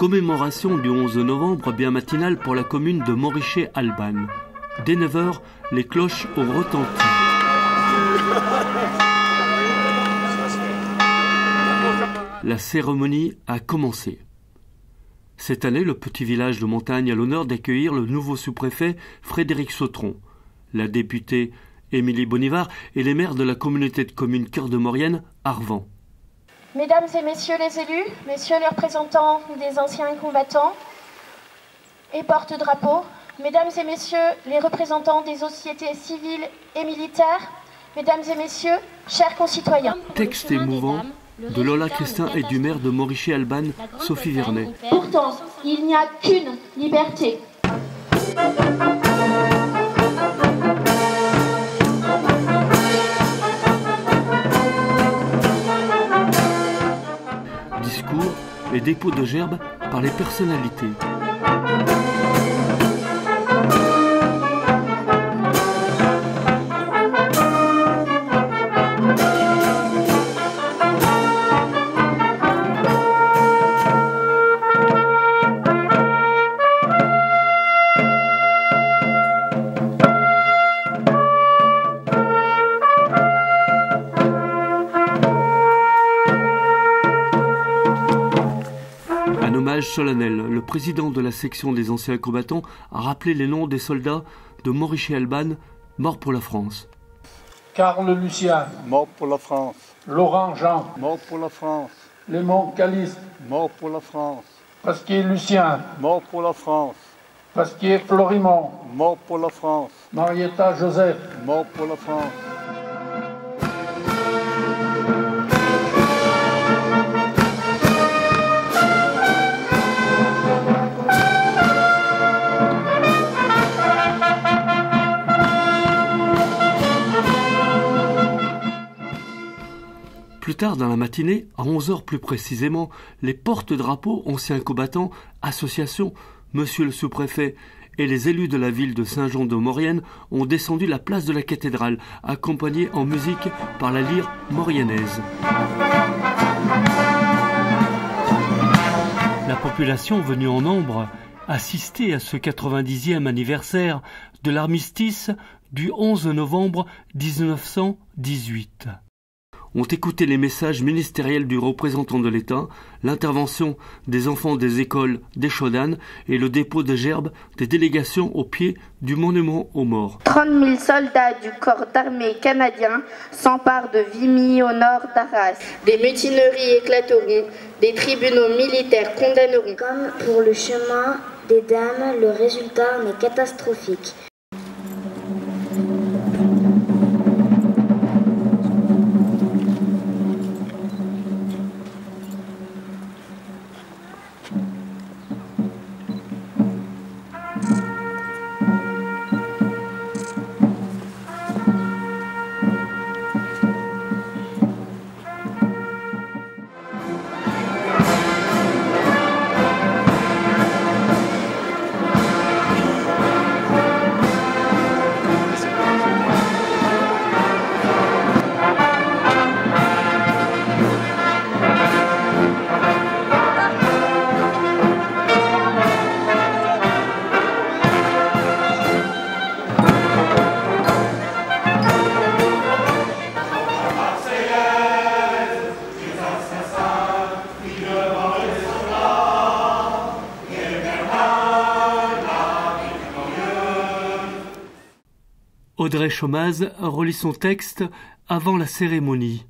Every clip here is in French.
Commémoration du 11 novembre bien matinale pour la commune de Moricher-Albanne. Dès 9h, les cloches ont retenti. La cérémonie a commencé. Cette année, le petit village de Montagne a l'honneur d'accueillir le nouveau sous-préfet Frédéric Sautron, la députée Émilie Bonivard et les maires de la communauté de communes Cœur de Maurienne, Arvent. Mesdames et messieurs les élus, messieurs les représentants des anciens combattants et porte-drapeaux, mesdames et messieurs les représentants des sociétés civiles et militaires, mesdames et messieurs, chers concitoyens. Texte émouvant de Lola Christin et du maire de Moricher-Albanne, Sophie Vernet. Pourtant, il n'y a qu'une liberté. Discours et dépôt de gerbes par les personnalités. Solennel, le président de la section des anciens combattants a rappelé les noms des soldats de Moricher-Albanne morts pour la France. Carl Lucien, mort pour la France. Laurent Jean, mort pour la France. Lémon Caliste, mort pour la France. Pasquier Lucien, mort pour la France. Pasquier Florimond, mort pour la France. Marietta Joseph, mort pour la France. Plus tard dans la matinée, à 11h plus précisément, les porte-drapeaux, anciens combattants, associations, monsieur le sous-préfet et les élus de la ville de Saint-Jean-de-Maurienne ont descendu la place de la cathédrale, accompagnés en musique par la lyre mauriennaise. La population venue en nombre assistait à ce 90e anniversaire de l'armistice du 11 novembre 1918. Ont écouté les messages ministériels du représentant de l'État, l'intervention des enfants des écoles d'Échaudanne et le dépôt de gerbes des délégations au pied du monument aux morts. 30 000 soldats du corps d'armée canadien s'emparent de Vimy au nord d'Arras. Des mutineries éclateront, des tribunaux militaires condamneront. Comme pour le chemin des dames, le résultat en est catastrophique. Audrey Chomaz relit son texte avant la cérémonie.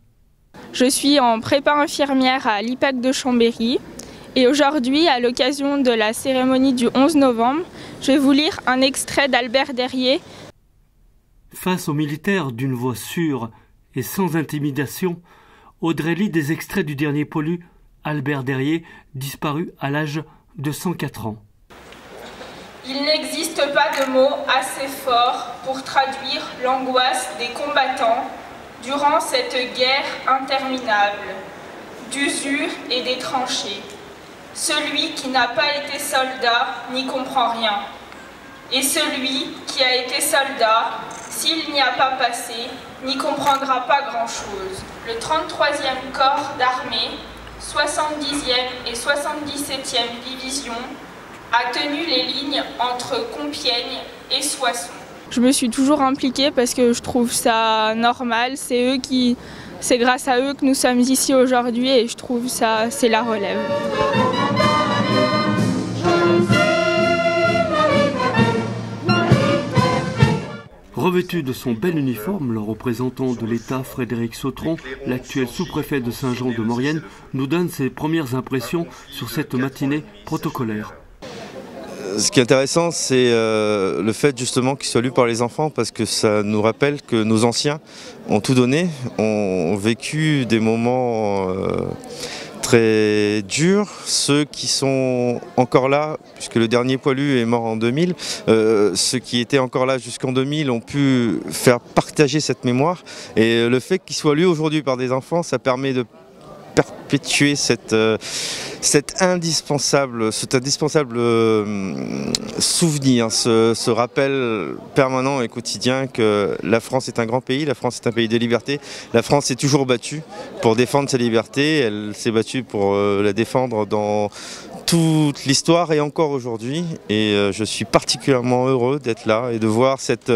Je suis en prépa infirmière à l'IPAC de Chambéry et aujourd'hui, à l'occasion de la cérémonie du 11 novembre, je vais vous lire un extrait d'Albert Derrier. Face aux militaires d'une voix sûre et sans intimidation, Audrey lit des extraits du dernier poilu, Albert Derrier, disparu à l'âge de 104 ans. Il n'existe pas de mots assez forts pour traduire l'angoisse des combattants durant cette guerre interminable, d'usure et des tranchées. Celui qui n'a pas été soldat n'y comprend rien. Et celui qui a été soldat, s'il n'y a pas passé, n'y comprendra pas grand-chose. Le 33e corps d'armée 70e et 77e division a tenu les lignes entre Compiègne et Soissons. Je me suis toujours impliquée parce que je trouve ça normal, c'est grâce à eux que nous sommes ici aujourd'hui et je trouve ça, c'est la relève. Revêtu de son bel uniforme, le représentant de l'État Frédéric Sautron, l'actuel sous-préfet de Saint-Jean-de-Maurienne, nous donne ses premières impressions sur cette matinée protocolaire. Ce qui est intéressant, c'est le fait justement qu'il soit lu par les enfants, parce que ça nous rappelle que nos anciens ont tout donné, ont vécu des moments très durs. Ceux qui sont encore là, puisque le dernier poilu est mort en 2000, ceux qui étaient encore là jusqu'en 2000 ont pu faire partager cette mémoire. Et le fait qu'il soit lu aujourd'hui par des enfants, ça permet de perpétuer cet indispensable souvenir, ce rappel permanent et quotidien que la France est un grand pays, la France est un pays de liberté. La France s'est toujours battue pour défendre sa liberté, elle s'est battue pour la défendre dans toute l'histoire et encore aujourd'hui. Et je suis particulièrement heureux d'être là et de voir cette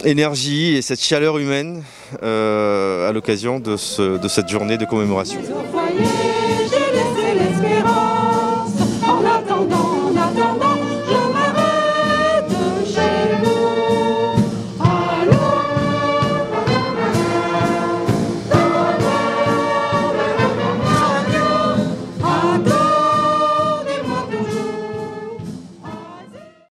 énergie et cette chaleur humaine à l'occasion de cette journée de commémoration.